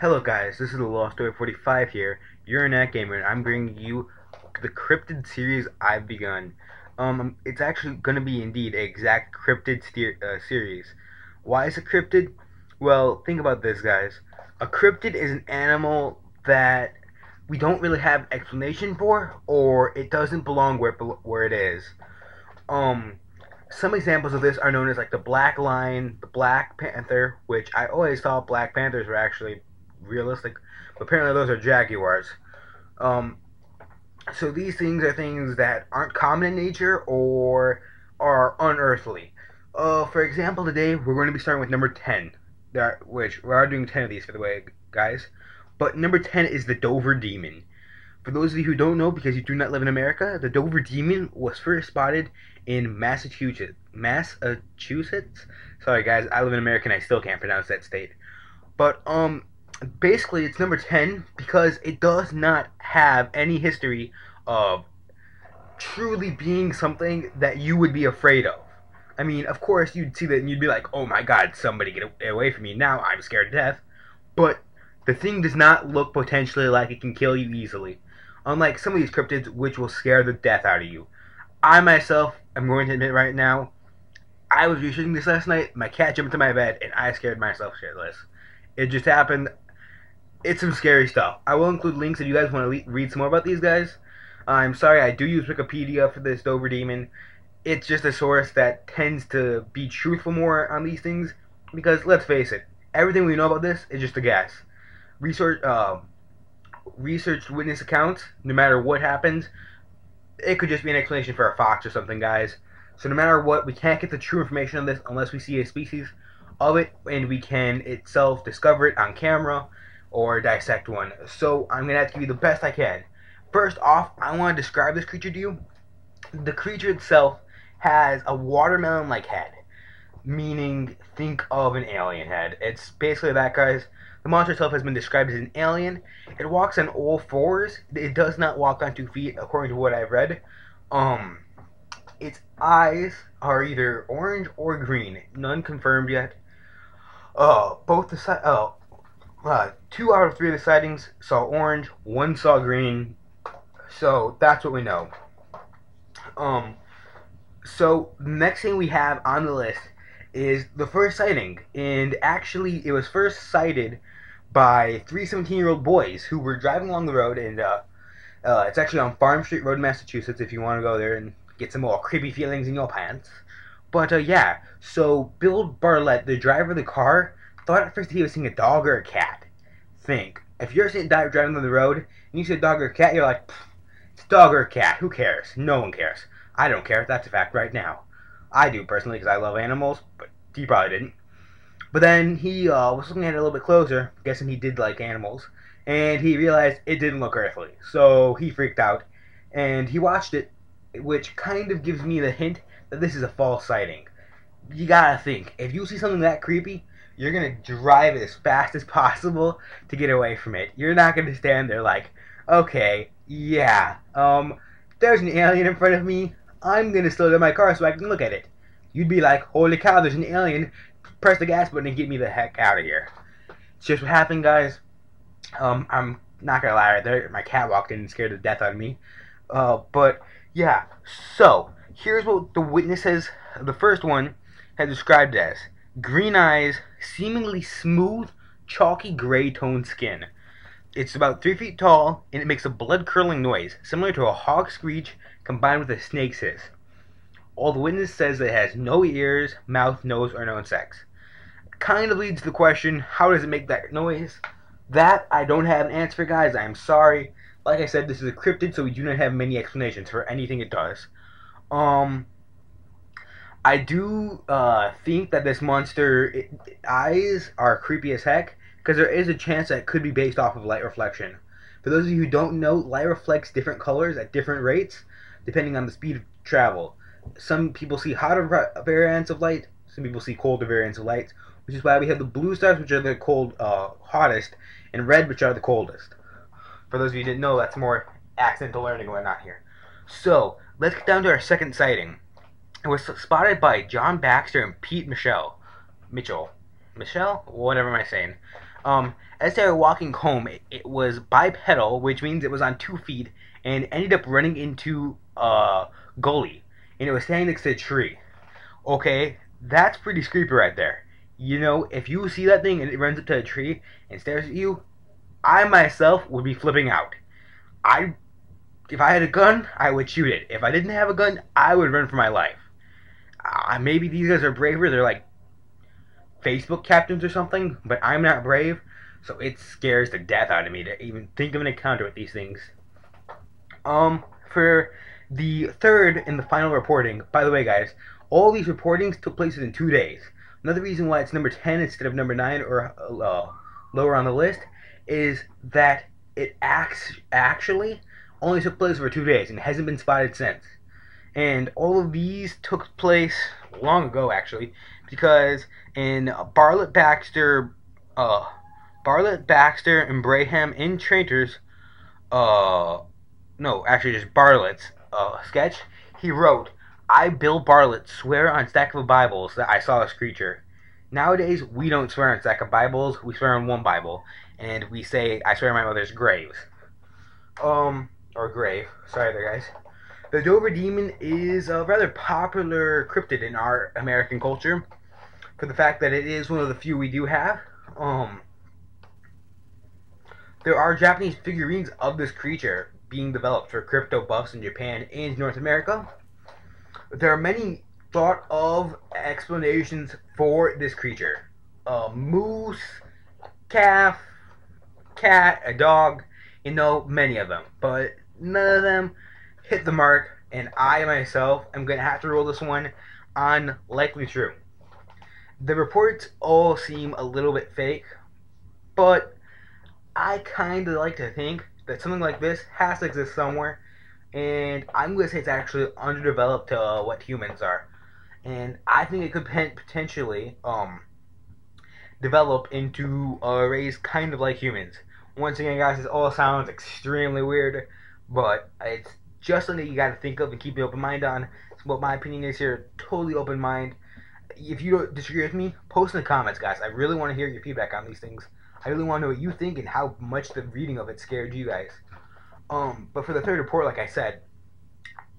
Hello guys, this is the Lost Story 45 here. You're an Nat Gamer and I'm bringing you the Cryptid series I've begun. It's actually going to be indeed an exact Cryptid series. Why is it cryptid? Well, think about this guys. A cryptid is an animal that we don't really have explanation for, or it doesn't belong where it is. Um, some examples of this are known as like the Black Lion, the Black Panther, which I always thought Black Panthers were actually realistic, but apparently those are jaguars. Um, so these things are things that aren't common in nature or are unearthly. For example, today we're going to be starting with number 10, which we are doing 10 of these for the way, guys. But number 10 is the Dover Demon. For those of you who don't know, because you do not live in America, the Dover Demon was first spotted in Massachusetts. Massachusetts? Sorry guys, I live in America and I still can't pronounce that state. But basically it's number 10 because it does not have any history of truly being something that you would be afraid of. I mean, of course you'd see that and you'd be like, "Oh my god, somebody get away from me. Now I'm scared to death." But the thing does not look potentially like it can kill you easily. Unlike some of these cryptids, which will scare the death out of you. I myself am going to admit right now, I was researching this last night, my cat jumped into my bed, and I scared myself shitless. It just happened. It's some scary stuff. I will include links if you guys want to read some more about these guys. I'm sorry, I do use Wikipedia for this Dover Demon. It's just a source that tends to be truthful more on these things, because let's face it, everything we know about this is just a guess. Researched witness accounts, no matter what happens, it could just be an explanation for a fox or something, guys. So no matter what, we can't get the true information on this unless we see a species of it and we can itself discover it on camera or dissect one. So I'm going to have to give you the best I can. First off, I want to describe this creature to you. The creature itself has a watermelon-like head, meaning think of an alien head. It's basically that, guys. The monster itself has been described as an alien. It walks on all fours. It does not walk on 2 feet, according to what I've read. Its eyes are either orange or green. None confirmed yet. Both the 2 out of 3 of the sightings saw orange. 1 saw green. So that's what we know. So the next thing we have on the list is the first sighting, and actually it was first sighted by 3 17-year-old boys who were driving along the road, and it's actually on Farm Street Road, Massachusetts, if you want to go there and get some more creepy feelings in your pants. But yeah, so Bill Bartlett, the driver of the car, thought at first he was seeing a dog or a cat. Think, if you're driving on the road and you see a dog or a cat, you're like, it's a dog or a cat, who cares? No one cares. I don't care, that's a fact right now. I do personally because I love animals, but he probably didn't. But then he was looking at it a little bit closer, guessing he did like animals, and he realized it didn't look earthly. So he freaked out, and he watched it, which kind of gives me the hint that this is a false sighting. You gotta think, if you see something that creepy, you're gonna drive as fast as possible to get away from it. You're not gonna stand there like, okay, yeah, there's an alien in front of me, I'm gonna slow down my car so I can look at it. You'd be like, holy cow, there's an alien, press the gas button and get me the heck out of here. It's just what happened, guys. I'm not gonna lie right there, my cat walked in and scared the death out of me. But yeah, so here's what the witnesses, the first one, had described as green eyes, seemingly smooth, chalky gray toned skin. It's about 3 feet tall, and it makes a blood-curdling noise, similar to a hog screech combined with a snake's hiss. All the witness says it has no ears, mouth, nose, or known sex. Kind of leads to the question, how does it make that noise? That I don't have an answer for, guys. I'm sorry. Like I said, this is a cryptid, so we do not have many explanations for anything it does. I do think that this monster eyes are creepy as heck, because there is a chance that it could be based off of light reflection. For those of you who don't know, light reflects different colors at different rates, depending on the speed of travel. Some people see hotter variants of light, some people see colder variants of light, which is why we have the blue stars, which are the hottest, and red, which are the coldest. For those of you who didn't know, that's more accidental learning going on here. So, let's get down to our second sighting. It was spotted by John Baxter and Pete Mitchell. Michelle? Whatever am I saying? As they were walking home, it was bipedal, which means it was on 2 feet, and ended up running into a gully, and it was standing next to a tree. Okay, that's pretty creepy right there. You know, if you see that thing and it runs up to a tree and stares at you, I myself would be flipping out. I, if I had a gun, I would shoot it. If I didn't have a gun, I would run for my life. Maybe these guys are braver. They're like Facebook captains or something, but I'm not brave, so it scares the death out of me to even think of an encounter with these things. For the third and the final reporting, by the way, guys, all these reportings took place within 2 days. Another reason why it's number 10 instead of number 9 or lower on the list is that it actually only took place for 2 days and hasn't been spotted since. And all of these took place long ago, actually, because in Bartlett Baxter and Braham in Traitors, no, actually just Bartlett's sketch, he wrote, "I, Bill Bartlett, swear on stack of Bibles that I saw this creature." Nowadays, we don't swear on stack of Bibles, we swear on one Bible, and we say, "I swear on my mother's graves." Or grave. Sorry there, guys. The Dover Demon is a rather popular cryptid in our American culture for the fact that it is one of the few we do have. There are Japanese figurines of this creature being developed for crypto buffs in Japan and North America. There are many thought of explanations for this creature. A moose, calf, cat, a dog, many of them. But none of them hit the mark, and I myself am going to have to roll this one on likely true. The reports all seem a little bit fake, but I kind of like to think that something like this has to exist somewhere, and I'm going to say it's actually underdeveloped to what humans are. And I think it could potentially develop into a race kind of like humans. Once again, guys, this all sounds extremely weird, but it's just something you got to think of and keep an open mind on. It's what my opinion is here. Totally open mind. If you don't disagree with me, post in the comments, guys. I really want to hear your feedback on these things. I really want to know what you think and how much the reading of it scared you guys. But for the third report, like I said,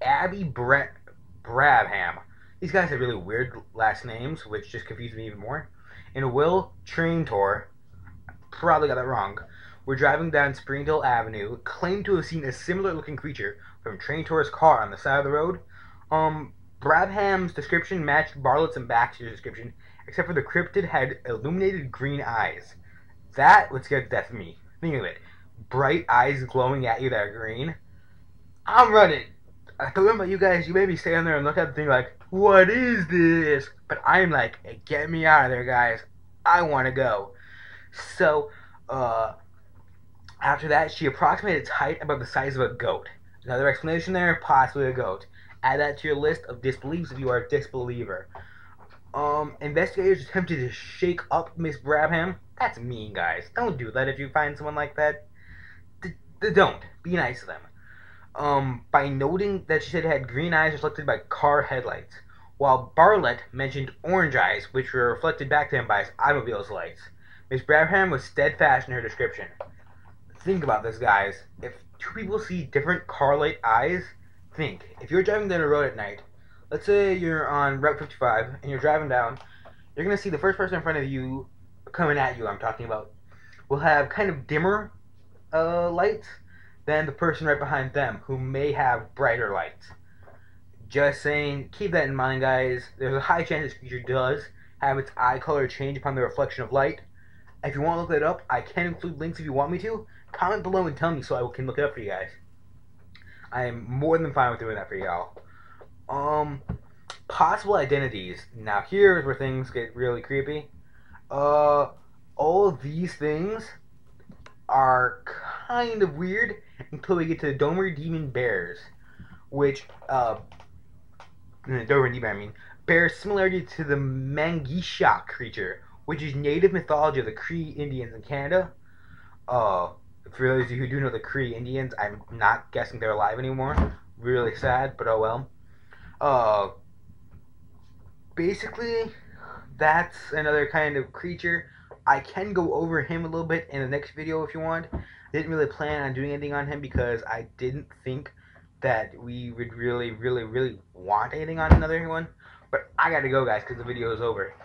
Abby Brabham. These guys have really weird last names, which just confuse me even more. And Will Traintor, probably got that wrong, were driving down Springdale Avenue, claimed to have seen a similar looking creature from Traintor's car on the side of the road. Brabham's description matched Bartlett's and Baxter's description, except for the cryptid had illuminated green eyes. That would scare the death of me. Think of it. Bright eyes glowing at you that are green. I'm running. I don't know about you guys, you may be standing there and look at the thing like, what is this? But I'm like, hey, get me out of there, guys. I want to go. So, after that, she approximated its height about the size of a goat. Another explanation there, possibly a goat. Add that to your list of disbeliefs if you are a disbeliever. Investigators attempted to shake up Miss Brabham. That's mean, guys. Don't do that if you find someone like that. Don't. Be nice to them. By noting that she said it had green eyes reflected by car headlights, while Bartlett mentioned orange eyes, which were reflected back to him by his automobile's lights. Miss Brabham was steadfast in her description. Think about this, guys. If two people see different car light eyes, think. If you're driving down the road at night, let's say you're on Route 55 and you're driving down, you're going to see the first person in front of you, coming at you, I'm talking about, will have kind of dimmer lights than the person right behind them, who may have brighter lights. Just saying, keep that in mind, guys. There's a high chance this creature does have its eye color change upon the reflection of light. If you want to look that up, I can include links if you want me to. Comment below and tell me so I can look it up for you guys. I am more than fine with doing that for y'all. Possible identities. Now here's where things get really creepy. All of these things are kind of weird until we get to the Dover Demon Bears, which, Dover Demon, I mean, bears similarity to the Mangishak creature, which is native mythology of the Cree Indians in Canada. For those of you who do know the Cree Indians, I'm not guessing they're alive anymore. Really sad, but oh well. Basically, that's another kind of creature. I can go over him a little bit in the next video if you want. I didn't really plan on doing anything on him because I didn't think that we would really want anything on another one. But I gotta go, guys, because the video is over.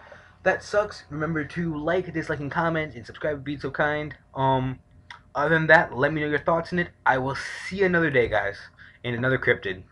That sucks. Remember to like, dislike, and comment, and subscribe if you'd be so kind. Other than that, let me know your thoughts on it. I will see you another day, guys, in another cryptid.